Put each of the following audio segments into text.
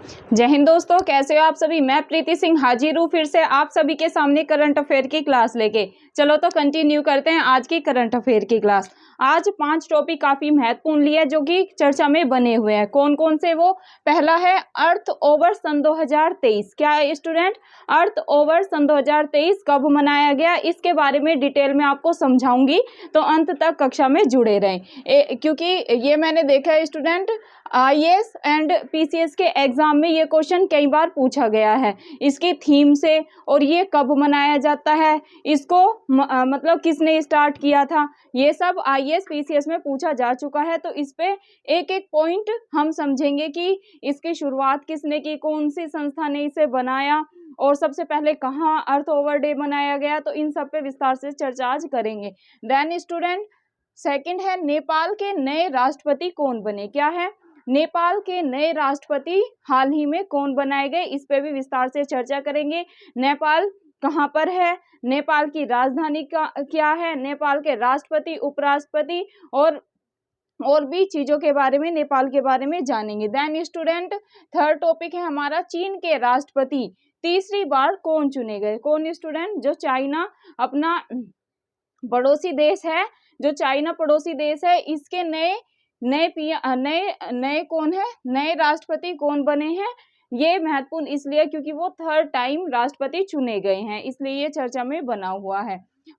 जय हिंद दोस्तों, कैसे हो आप सभी। मैं प्रीति सिंह हाजिर हूँ फिर से आप सभी के सामने करंट अफेयर की क्लास लेके। चलो तो कंटिन्यू करते हैं आज की करंट अफेयर की क्लास। आज 5 टॉपिक काफी महत्वपूर्ण लिए जो कि चर्चा में बने हुए हैं। कौन कौन से वो? पहला है अर्थ ओवर सन 2023। क्या है स्टूडेंट? अर्थ ओवर सन 2023 कब मनाया गया, इसके बारे में डिटेल में आपको समझाऊंगी, तो अंत तक कक्षा में जुड़े रहें। क्योंकि ये मैंने देखा है स्टूडेंट, आईएएस एंड पीसीएस के एग्जाम में ये क्वेश्चन कई बार पूछा गया है इसकी थीम से, और ये कब मनाया जाता है, इसको मतलब किसने स्टार्ट किया था, ये सब आईएएस पीसीएस में पूछा जा चुका है। तो इस पे एक एक पॉइंट हम समझेंगे कि इसकी शुरुआत किसने की, कौन सी संस्था ने इसे बनाया, और सबसे पहले कहाँ अर्थ ओवर डे मनाया गया। तो इन सब पे विस्तार से चर्चा आज करेंगे। देन स्टूडेंट सेकंड है नेपाल के नए राष्ट्रपति कौन बने। क्या है? नेपाल के नए राष्ट्रपति हाल ही में कौन बनाए गए, इस पे भी विस्तार से चर्चा करेंगे। नेपाल कहाँ पर है, नेपाल की राजधानी क्या है, नेपाल के राष्ट्रपति, उपराष्ट्रपति और भी चीजों के बारे में, नेपाल के बारे में जानेंगे। देन स्टूडेंट थर्ड टॉपिक है हमारा, चीन के राष्ट्रपति तीसरी बार कौन चुने गए। कौन स्टूडेंट? जो चाइना अपना पड़ोसी देश है, जो चाइना पड़ोसी देश है, इसके नए कौन है, नए राष्ट्रपति कौन बने हैं। ये महत्वपूर्ण इसलिए क्योंकि वो थर्ड टाइम राष्ट्रपति चुने गए हैं, इसलिए ये चर्चा में बना हुआ है।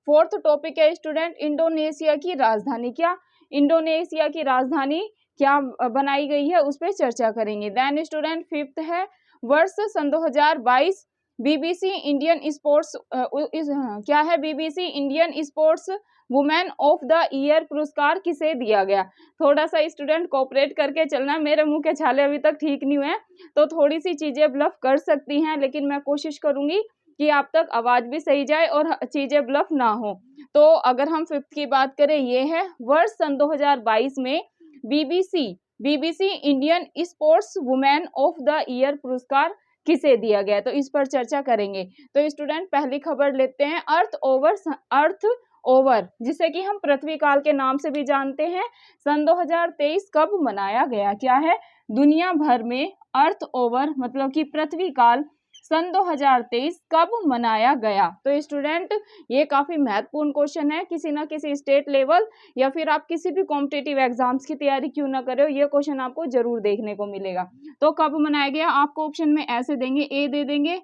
फोर्थ टॉपिक है स्टूडेंट, इंडोनेशिया की राजधानी। क्या? इंडोनेशिया की राजधानी क्या बनाई गई है, उस पर चर्चा करेंगे। देन स्टूडेंट फिफ्थ है, वर्ष सन 2022 बीबीसी इंडियन स्पोर्ट्स क्या है, BBC Indian sports women of the year पुरस्कार किसे दिया गया। थोड़ा सा स्टूडेंट कोऑपरेट करके चलना, मेरे मुंह के छाले अभी तक ठीक नहीं हुए तो थोड़ी सी चीजें ब्लफ कर सकती हैं, लेकिन मैं कोशिश करूंगी कि आप तक आवाज भी सही जाए और चीजें ब्लफ ना हो। तो अगर हम फिफ्थ की बात करें, ये है वर्ष सन 2022 में BBC Indian sports women of the year पुरस्कार किसे दिया गया, तो इस पर चर्चा करेंगे। तो स्टूडेंट पहली खबर लेते हैं, अर्थ ओवर जिसे कि हम पृथ्वी काल के नाम से भी जानते हैं, सन 2023 कब मनाया गया। क्या है? दुनिया भर में अर्थ ओवर मतलब कि पृथ्वी काल सन 2023 कब मनाया गया। तो स्टूडेंट ये काफी महत्वपूर्ण क्वेश्चन है, किसी ना किसी स्टेट लेवल या फिर आप किसी भी कॉम्पिटिटिव एग्जाम्स की तैयारी क्यों ना करो, ये क्वेश्चन आपको जरूर देखने को मिलेगा। तो कब मनाया गया, आपको ऑप्शन में ऐसे देंगे, ए दे देंगे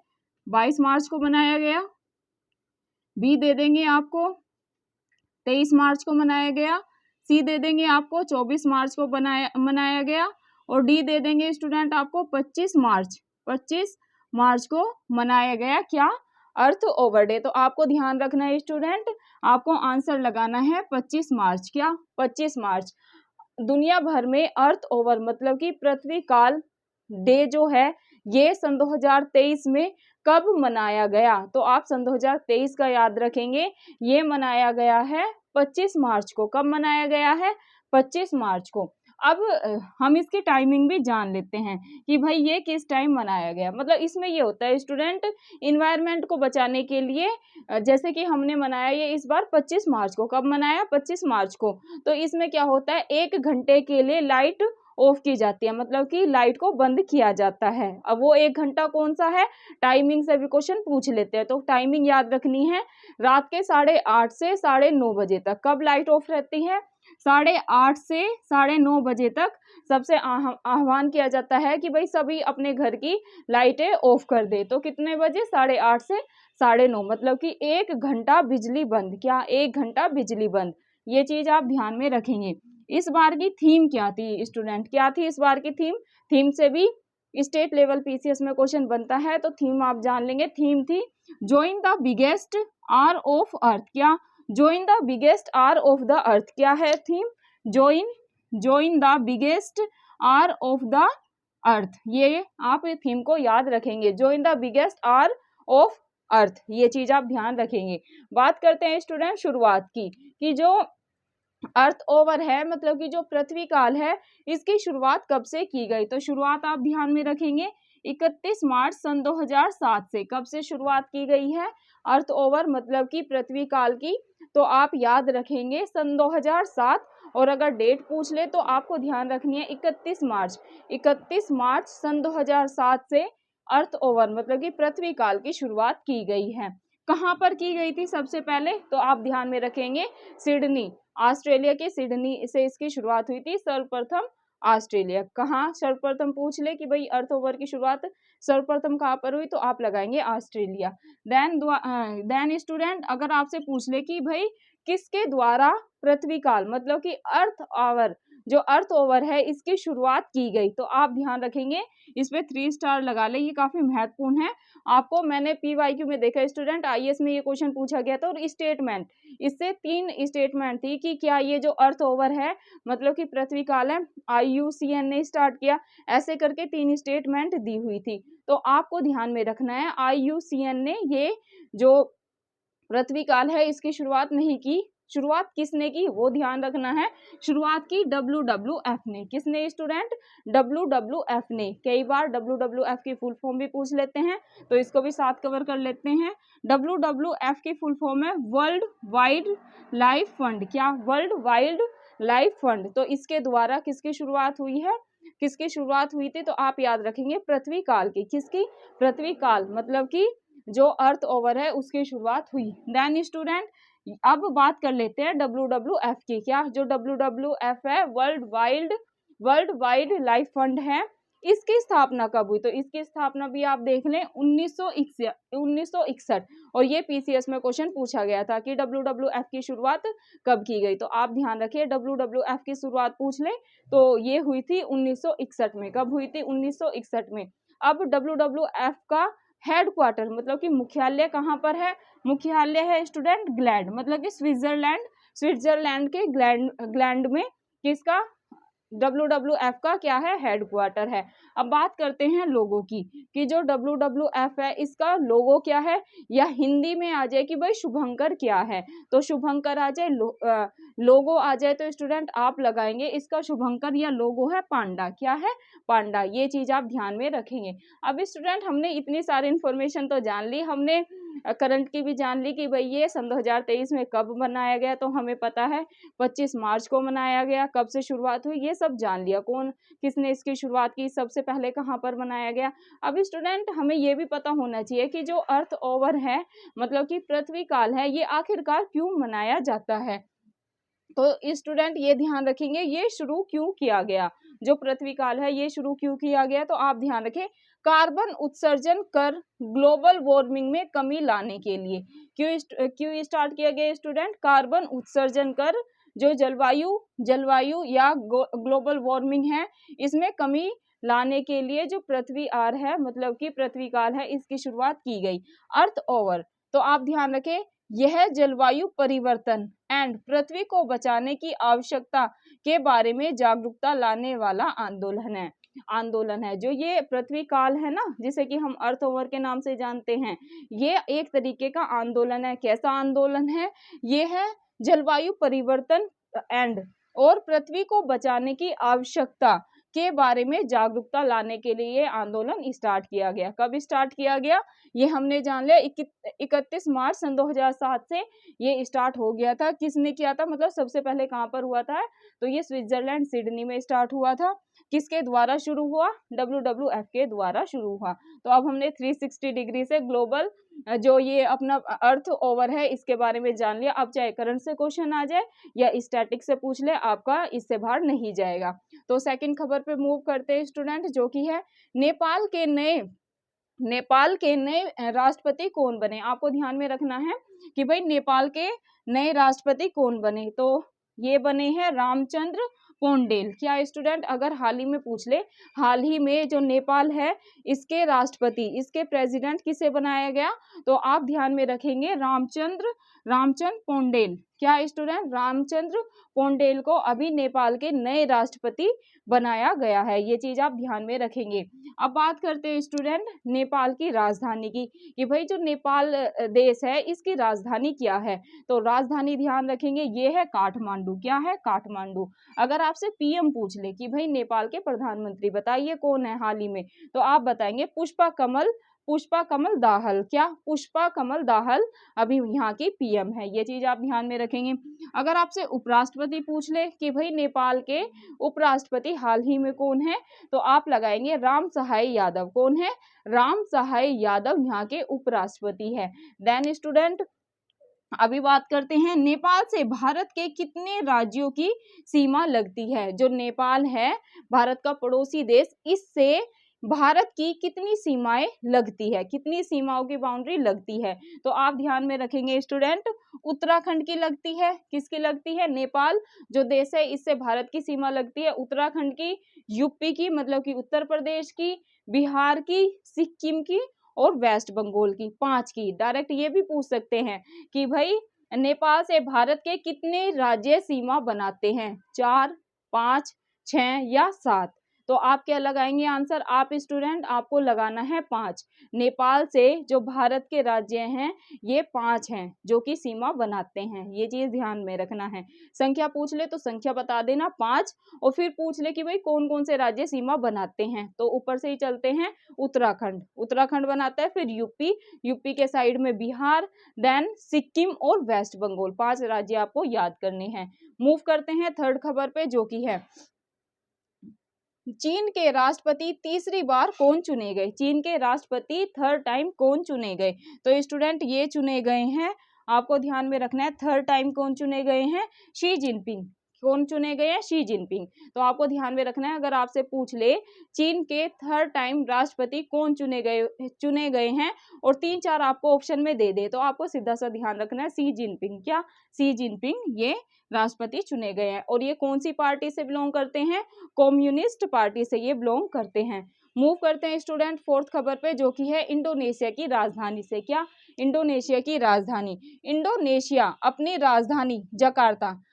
22 मार्च को मनाया गया, बी दे देंगे आपको 23 मार्च को मनाया गया, सी दे देंगे आपको 24 मार्च को मनाया गया, और डी दे देंगे स्टूडेंट आपको 25 मार्च को मनाया गया। क्या? अर्थ ओवर डे। तो आपको ध्यान रखना है स्टूडेंट, आपको आंसर लगाना है 25 मार्च। क्या? 25 मार्च। दुनिया भर में अर्थ ओवर मतलब कि पृथ्वी काल डे जो है, ये सन 2023 में कब मनाया गया। तो आप सन 2023 का याद रखेंगे, ये मनाया गया है 25 मार्च को। कब मनाया गया है? 25 मार्च को। अब हम इसकी टाइमिंग भी जान लेते हैं कि भाई ये किस टाइम मनाया गया। मतलब इसमें ये होता है स्टूडेंट, इन्वायरमेंट को बचाने के लिए, जैसे कि हमने मनाया ये इस बार 25 मार्च को। कब मनाया? 25 मार्च को। तो इसमें क्या होता है, 1 घंटे के लिए लाइट ऑफ की जाती है, मतलब कि लाइट को बंद किया जाता है। अब वो 1 घंटा कौन सा है, टाइमिंग से भी क्वेश्चन पूछ लेते हैं, तो टाइमिंग याद रखनी है, रात के 8:30 से 9:30 बजे तक। कब लाइट ऑफ रहती है? 8:30 से 9:30 बजे तक सबसे आह्वान किया जाता है कि भाई सभी अपने घर की लाइटें ऑफ कर दे। तो कितने बजे? 8:30 से 9:30, मतलब कि 1 घंटा बिजली बंद। क्या? 1 घंटा बिजली बंद। ये चीज आप ध्यान में रखेंगे। इस बार की थीम क्या थी स्टूडेंट? क्या थी इस बार की थीम? थीम से भी स्टेट लेवल पीसीएस में क्वेश्चन बनता है, तो थीम आप जान लेंगे। थीम थी join the biggest hour of Earth. क्या? Join the biggest hour of the Earth. क्या है theme? Join the biggest hour of the Earth. ये आप थीम को याद रखेंगे, join the biggest hour of Earth, ये चीज आप ध्यान रखेंगे। बात करते हैं स्टूडेंट शुरुआत की, कि जो अर्थ ओवर है मतलब कि जो पृथ्वी काल है, इसकी शुरुआत कब से की गई। तो शुरुआत आप ध्यान में रखेंगे 31 मार्च सन 2007 से। कब से शुरुआत की गई है अर्थ ओवर मतलब कि पृथ्वी काल की? तो आप याद रखेंगे सन 2007, और अगर डेट पूछ ले तो आपको ध्यान रखनी है 31 मार्च। 31 मार्च सन 2007 से अर्थ ओवर मतलब कि पृथ्वी काल की शुरुआत की गई है। कहाँ पर की गई थी सबसे पहले, तो आप ध्यान में रखेंगे सिडनी, ऑस्ट्रेलिया के सिडनी से इसकी शुरुआत हुई थी सर्वप्रथम। ऑस्ट्रेलिया कहाँ सर्वप्रथम पूछ ले कि भाई अर्थ ओवर की शुरुआत सर्वप्रथम कहाँ पर हुई, तो आप लगाएंगे ऑस्ट्रेलिया। देन स्टूडेंट अगर आपसे पूछ ले कि भाई किसके द्वारा पृथ्वी काल मतलब कि अर्थ आवर जो अर्थ ओवर है इसकी शुरुआत की गई, तो आप ध्यान रखेंगे इस पे 3 स्टार लगा ले, ये काफी महत्वपूर्ण है। आपको मैंने PYQ में देखा स्टूडेंट, IAS में ये क्वेश्चन पूछा गया था। और स्टेटमेंट, इससे 3 स्टेटमेंट थी कि क्या ये जो अर्थ ओवर है मतलब कि पृथ्वी काल है, IUCN ने स्टार्ट किया, ऐसे करके 3 स्टेटमेंट दी हुई थी। तो आपको ध्यान में रखना है IUCN ने ये जो पृथ्वी काल है इसकी शुरुआत नहीं की। शुरुआत किसने की वो ध्यान रखना है, शुरुआत की WWF ने। किसने स्टूडेंट, WWF ने। कई बार WWF की फुल फॉर्म भी पूछ लेते हैं, तो इसको भी साथ कवर कर लेते हैं। WWF की फुल फॉर्म है वर्ल्ड वाइल्ड लाइफ फंड। क्या, वर्ल्ड वाइल्ड लाइफ फंड। तो इसके द्वारा किसकी शुरुआत हुई है, किसकी शुरुआत हुई थी, तो आप याद रखेंगे पृथ्वी काल की। किसकी, पृथ्वी काल मतलब कि जो अर्थ ओवर है उसकी शुरुआत हुई। देन स्टूडेंट अब बात कर लेते हैं WWF की। क्या, जो WWF है वर्ल्ड वाइड लाइफ फंड है, इसकी स्थापना कब हुई, तो इसकी स्थापना भी आप देख लें 1961। और ये PCS में क्वेश्चन पूछा गया था कि WWF की शुरुआत कब की गई, तो आप ध्यान रखिए WWF की शुरुआत पूछ ले तो ये हुई थी 1961 में। कब हुई थी, 1961 में। अब WWF का हेडक्वार्टर मतलब कि मुख्यालय कहाँ पर है, मुख्यालय है स्टूडेंट ग्लैंड मतलब कि स्विट्जरलैंड के ग्लैंड में किसका, WWF का क्या है, हेडक्वार्टर है। अब बात करते हैं लोगो की कि जो WWF है इसका लोगो क्या है, या हिंदी में आ जाए कि भाई शुभंकर क्या है, तो शुभंकर आ जाए, लोगो आ जाए तो स्टूडेंट आप लगाएंगे इसका शुभंकर या लोगो है पांडा। क्या है, पांडा। ये चीज आप ध्यान में रखेंगे। अब स्टूडेंट हमने इतनी सारी इंफॉर्मेशन तो जान ली, हमने करंट की भी जान ली कि भाई ये सन 2023 में कब बनाया गया, तो हमें पता है 25 मार्च को मनाया गया। कब से शुरुआत हुई ये सब जान लिया, कौन किसने इसकी शुरुआत की, सबसे पहले कहाँ पर बनाया गया। अब स्टूडेंट हमें ये भी पता होना चाहिए कि जो अर्थ ओवर है मतलब कि पृथ्वी काल है ये आखिरकार क्यों मनाया जाता है। तो स्टूडेंट ये ध्यान रखेंगे ये शुरू क्यों किया गया, जो पृथ्वी काल है ये शुरू क्यों किया गया, तो आप ध्यान रखें कार्बन उत्सर्जन कर ग्लोबल वार्मिंग में कमी लाने के लिए। क्यों स्टार्ट किया गया स्टूडेंट, कार्बन उत्सर्जन कर जो जलवायु या ग्लोबल वार्मिंग है इसमें कमी लाने के लिए जो पृथ्वी आर है मतलब कि पृथ्वी काल है इसकी शुरुआत की गई। अर्थ ओवर, तो आप ध्यान रखें यह जलवायु परिवर्तन एंड पृथ्वी को बचाने की आवश्यकता के बारे में जागरूकता लाने वाला आंदोलन है। जो ये पृथ्वी काल है ना जिसे कि हम अर्थ ओवर के नाम से जानते हैं, ये एक तरीके का आंदोलन है। कैसा आंदोलन है, ये है जलवायु परिवर्तन एंड और पृथ्वी को बचाने की आवश्यकता के बारे में जागरूकता लाने के लिए आंदोलन स्टार्ट किया गया। कब स्टार्ट किया गया ये हमने जान लिया, 31 मार्च सन 2007 से ये स्टार्ट हो गया था। किसने किया था, मतलब सबसे पहले कहाँ पर हुआ था, तो ये स्विट्जरलैंड सिडनी में स्टार्ट हुआ था। किसके द्वारा शुरू हुआ, WWF के द्वारा शुरू हुआ। तो अब हमने 360 डिग्री से ग्लोबल जो ये अपना अर्थ ओवर है इसके बारे में जान लिया। अब चाहे करंट से क्वेश्चन आ जाए या स्टैटिक से पूछ ले, आपका इससे बाहर नहीं जाएगा। तो सेकंड खबर पे मूव करते हैं स्टूडेंट, जो कि है नेपाल के नए राष्ट्रपति कौन बने। आपको ध्यान में रखना है कि भाई नेपाल के नए राष्ट्रपति कौन बने, तो ये बने हैं रामचंद्र पोंडेल। क्या स्टूडेंट, अगर हाल ही में पूछ ले, हाल ही में जो नेपाल है इसके राष्ट्रपति, इसके प्रेसिडेंट किसे बनाया गया, तो आप ध्यान में रखेंगे रामचंद्र पोंडेल। क्या स्टूडेंट, रामचंद्र पोंडेल को अभी नेपाल के नए राष्ट्रपति बनाया गया है, ये चीज आप ध्यान में रखेंगे। अब बात करते हैं स्टूडेंट नेपाल की राजधानी की, कि भाई जो नेपाल देश है इसकी राजधानी क्या है, तो राजधानी ध्यान रखेंगे ये है काठमांडू। क्या है, काठमांडू। अगर आपसे PM पूछ ले कि भाई नेपाल के प्रधानमंत्री बताइए कौन है हाल ही में, तो आप बताएंगे पुष्पा कमल पुष्पा कमल दाहल, क्या पुष्पा कमल दाहल अभी यहाँ की पीएम है, ये चीज आप ध्यान में रखेंगे। अगर आपसे उपराष्ट्रपति पूछ ले कि भाई नेपाल के उपराष्ट्रपति हाल ही में कौन है, तो आप लगाएंगे राम सहाय यादव। कौन है? राम सहाय यादव यहाँ के उपराष्ट्रपति है। देन स्टूडेंट अभी बात करते हैं नेपाल से भारत के कितने राज्यों की सीमा लगती है। जो नेपाल है भारत का पड़ोसी देश, इससे भारत की कितनी सीमाएं लगती है, कितनी सीमाओं की बाउंड्री लगती है, तो आप ध्यान में रखेंगे स्टूडेंट उत्तराखंड की लगती है। किसकी लगती है? नेपाल जो देश है इससे भारत की सीमा लगती है उत्तराखंड की, यूपी की मतलब कि उत्तर प्रदेश की, बिहार की, सिक्किम की और वेस्ट बंगाल की, 5 की। डायरेक्ट ये भी पूछ सकते हैं कि भाई नेपाल से भारत के कितने राज्य सीमा बनाते हैं, 4, 5, 6 या 7। तो आप क्या लगाएंगे आंसर? आप स्टूडेंट आपको लगाना है 5। नेपाल से जो भारत के राज्य हैं ये 5 हैं जो कि सीमा बनाते हैं, ये चीज ध्यान में रखना है। संख्या पूछ ले तो संख्या बता देना 5, और फिर पूछ ले कि भाई कौन कौन से राज्य सीमा बनाते हैं, तो ऊपर से ही चलते हैं। उत्तराखंड, उत्तराखंड बनाता है, फिर यूपी, यूपी के साइड में बिहार, देन सिक्किम और वेस्ट बंगाल, 5 राज्य आपको याद करने हैं। मूव करते हैं थर्ड खबर पे जो कि है चीन के राष्ट्रपति तीसरी बार कौन चुने गए। चीन के राष्ट्रपति थर्ड टाइम कौन चुने गए, तो स्टूडेंट ये चुने गए हैं, आपको ध्यान में रखना है थर्ड टाइम कौन चुने गए हैं, शी जिनपिंग। कौन चुने गए हैं? Xi Jinping. तो आपको ध्यान में रखना है अगर आपसे पूछ ले चीन के थर्ड टाइम राष्ट्रपति कौन चुने गए हैं और 3-4 आपको ऑप्शन में दे दे, तो आपको सीधा सा ध्यान रखना है शी जिनपिंग। क्या? शी जिनपिंग ये राष्ट्रपति चुने गए हैं। और ये कौन सी पार्टी से बिलोंग करते हैं? कम्युनिस्ट पार्टी से ये बिलोंग करते हैं। मूव करते हैं स्टूडेंट फोर्थ खबर पे जो कि है इंडोनेशिया की राजधानी से। क्या? इंडोनेशिया की राजधानी। इंडोनेशिया अपनी राजधानी जकार्ता,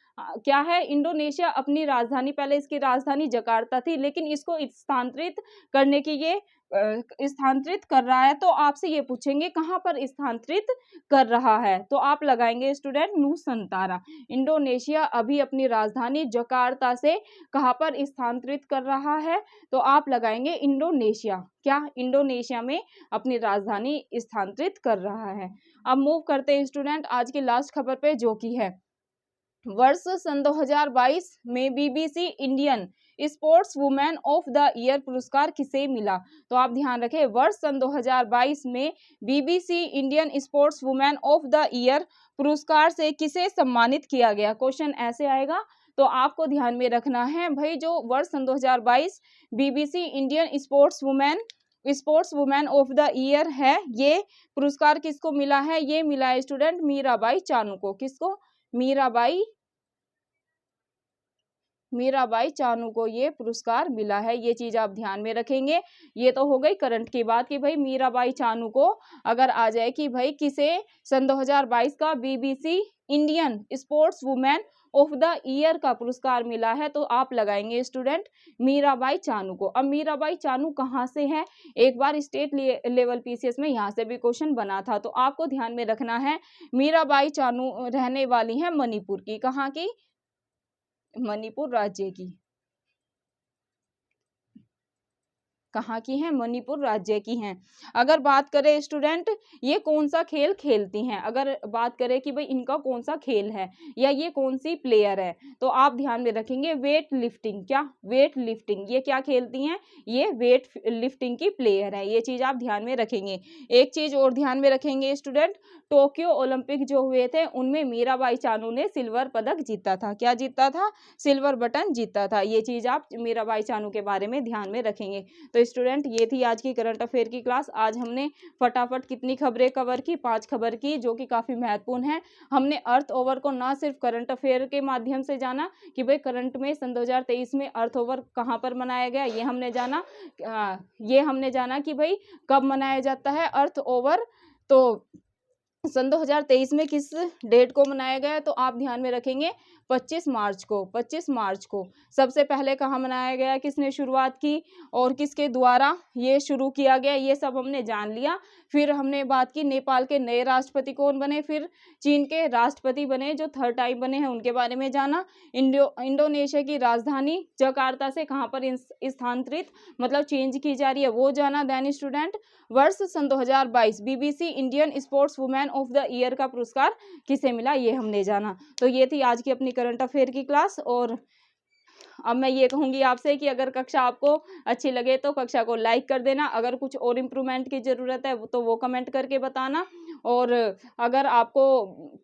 क्या है? इंडोनेशिया अपनी राजधानी, पहले इसकी राजधानी जकार्ता थी लेकिन इसको स्थानांतरित करने की ये स्थानांतरित कर रहा है, तो आपसे ये पूछेंगे कहां पर स्थानांतरित कर रहा है, तो आप लगाएंगे स्टूडेंट नूसंतारा। इंडोनेशिया अभी अपनी राजधानी जकार्ता से कहां पर स्थानांतरित कर रहा है, तो आप लगाएंगे इंडोनेशिया। क्या? इंडोनेशिया में अपनी राजधानी स्थानांतरित कर रहा है। अब मूव करते हैं स्टूडेंट आज की लास्ट खबर पे जो कि है वर्ष सन 2022 में BBC Indian sports women of the year पुरस्कार किसे मिला, तो आप ध्यान रखें वर्ष सन 2022 में BBC Indian sports women of the year पुरस्कार से किसे सम्मानित किया गया। क्वेश्चन ऐसे आएगा, तो आपको ध्यान में रखना है भाई जो वर्ष सन 2022 BBC Indian sports women of the year है, ये पुरस्कार किसको मिला है? ये मिला है स्टूडेंट मीराबाई चानू को। किसको? मीराबाई चानू को ये पुरस्कार मिला है, ये चीज आप ध्यान में रखेंगे। ये तो हो गई करंट की बात कि भाई मीराबाई चानू को अगर आ जाए कि भाई किसे सन 2022 का BBC Indian sports women of the year का पुरस्कार मिला है, तो आप लगाएंगे स्टूडेंट मीराबाई चानू को। अब मीराबाई चानू कहाँ से है? एक बार स्टेट लेवल पीसीएस में यहाँ से भी क्वेश्चन बना था, तो आपको ध्यान में रखना है मीराबाई चानू रहने वाली है मणिपुर की। कहाँ की? मणिपुर राज्य की। कहाँ की हैं? मणिपुर राज्य की हैं। अगर बात करें स्टूडेंट ये कौन सा खेल खेलती हैं, अगर बात करें कि भाई इनका कौन सा खेल है या ये कौन सी प्लेयर है, तो आप ध्यान में रखेंगे वेट लिफ्टिंग। क्या? Weight lifting. ये क्या खेलती हैं? ये वेट लिफ्टिंग की प्लेयर है, ये चीज आप ध्यान में रखेंगे। एक चीज और ध्यान में रखेंगे स्टूडेंट, टोक्यो ओलंपिक जो हुए थे उनमें मीराबाई चानू ने सिल्वर पदक जीता था। क्या जीता था? सिल्वर बटन जीता था। ये चीज आप मीराबाई चानू के बारे में ध्यान में रखेंगे। तो स्टूडेंट ये थी आज की करंट अफेयर की क्लास। आज हमने फटाफट कितनी खबरें कवर की? 5 खबर की, जो कि काफी महत्वपूर्ण है। हमने अर्थ ओवर को ना सिर्फ करंट अफेयर के माध्यम से जाना कि भाई करंट में सन 2023 में अर्थ ओवर कहाँ पर मनाया गया, ये हमने जाना कि भाई कब मनाया जाता है अर्थ ओवर, तो सन 2023 में किस डेट को मनाया गया, तो आप ध्यान में रखेंगे 25 मार्च को सबसे पहले कहाँ मनाया गया, किसने शुरुआत की और किसके द्वारा ये शुरू किया गया, ये सब हमने जान लिया। फिर हमने बात की नेपाल के नए राष्ट्रपति कौन बने, फिर चीन के राष्ट्रपति बने जो थर्ड टाइम बने हैं उनके बारे में जाना। इंडोनेशिया की राजधानी जकार्ता से कहाँ पर स्थानांतरित मतलब चेंज की जा रही है वो जाना। देन स्टूडेंट वर्ष सन 2022 BBC Indian sports women of the year का पुरस्कार किसे मिला ये हमने जाना। तो ये थी आज की अपनी करंट अफेयर की क्लास। और अब मैं ये कहूँगी आपसे कि अगर कक्षा आपको अच्छी लगे तो कक्षा को लाइक कर देना, अगर कुछ और इम्प्रूवमेंट की ज़रूरत है तो वो कमेंट करके बताना। और अगर आपको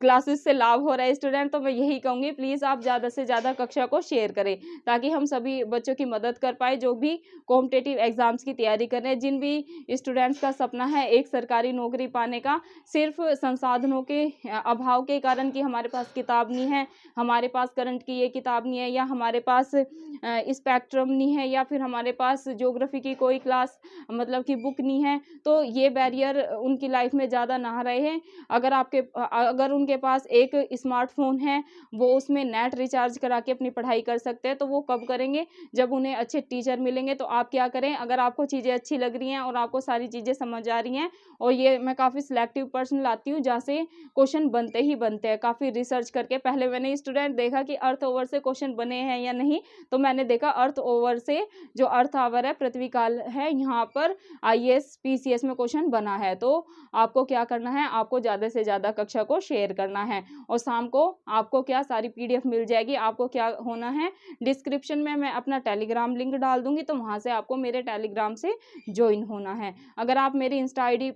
क्लासेस से लाभ हो रहा है स्टूडेंट तो मैं यही कहूँगी प्लीज़ आप ज़्यादा से ज़्यादा कक्षा को शेयर करें ताकि हम सभी बच्चों की मदद कर पाए जो भी कॉम्पिटिटिव एग्जाम्स की तैयारी कर रहे हैं। जिन भी स्टूडेंट्स का सपना है एक सरकारी नौकरी पाने का, सिर्फ संसाधनों के अभाव के कारण कि हमारे पास किताब नहीं है, हमारे पास करंट की ये किताब नहीं है, या हमारे पास स्पेक्ट्रम नहीं है, या फिर हमारे पास ज्योग्राफी की कोई क्लास मतलब कि बुक नहीं है, तो ये बैरियर उनकी लाइफ में ज़्यादा ना रहे हैं। अगर उनके पास एक स्मार्टफोन है, वो उसमें नेट रिचार्ज करा के अपनी पढ़ाई कर सकते हैं, तो वो कब करेंगे, जब उन्हें अच्छे टीचर मिलेंगे। तो आप क्या करें, अगर आपको चीज़ें अच्छी लग रही हैं और आपको सारी चीज़ें समझ आ रही हैं, और ये मैं काफ़ी सिलेक्टिव पर्सन लाती हूँ जहाँ से क्वेश्चन बनते ही बनते हैं काफ़ी रिसर्च करके। पहले मैंने स्टूडेंट देखा कि अर्थ ओवर से क्वेश्चन बने हैं या नहीं, तो मैंने देखा अर्थ ओवर से जो अर्थ आवर है, पृथ्वी काल है, यहाँ पर आईएएस पीसीएस में क्वेश्चन बना है। तो आपको क्या करना है, आपको ज़्यादा से ज़्यादा कक्षा को शेयर करना है। और शाम को आपको क्या सारी पीडीएफ मिल जाएगी। आपको क्या होना है, डिस्क्रिप्शन में मैं अपना टेलीग्राम लिंक डाल दूंगी, तो वहाँ से आपको मेरे टेलीग्राम से ज्वाइन होना है। अगर आप मेरी इंस्टा आईडी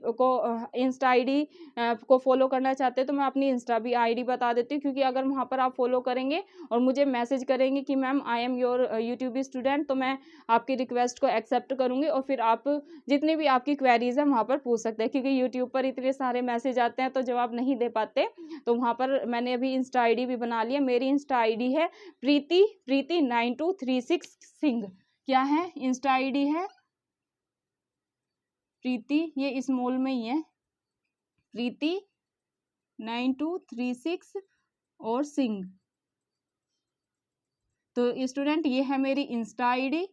को फॉलो करना चाहते हैं तो मैं अपनी इंस्टा भी आईडी बता देती हूँ, क्योंकि अगर वहाँ पर आप फॉलो करेंगे और मुझे मैसेज करेंगे कि ma'am I am your YouTube student, तो मैं आपकी रिक्वेस्ट को एक्सेप्ट करूँगी और फिर आप जितनी भी आपकी क्वेरीज है वहाँ पर पूछ सकते हैं, क्योंकि यूट्यूब पर इतने सारे मैसेज आते हैं तो जवाब नहीं दे पाते। तो वहाँ पर मैंने अभी इंस्टा आईडी भी बना लिया। मेरी इंस्टा आईडी है प्रीति 9236 सिंह। क्या है, इंस्टा आईडी है प्रीति, ये स्मॉल में ही है, प्रीति 9236 और सिंह। तो स्टूडेंट ये है मेरी इंस्टा आईडी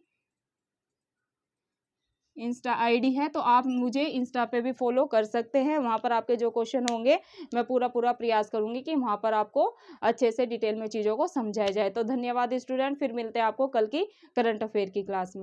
है, तो आप मुझे इंस्टा पे भी फॉलो कर सकते हैं। वहाँ पर आपके जो क्वेश्चन होंगे मैं पूरा प्रयास करूँगी कि वहाँ पर आपको अच्छे से डिटेल में चीज़ों को समझाया जाए। तो धन्यवाद स्टूडेंट, फिर मिलते हैं आपको कल की करंट अफेयर की क्लास में।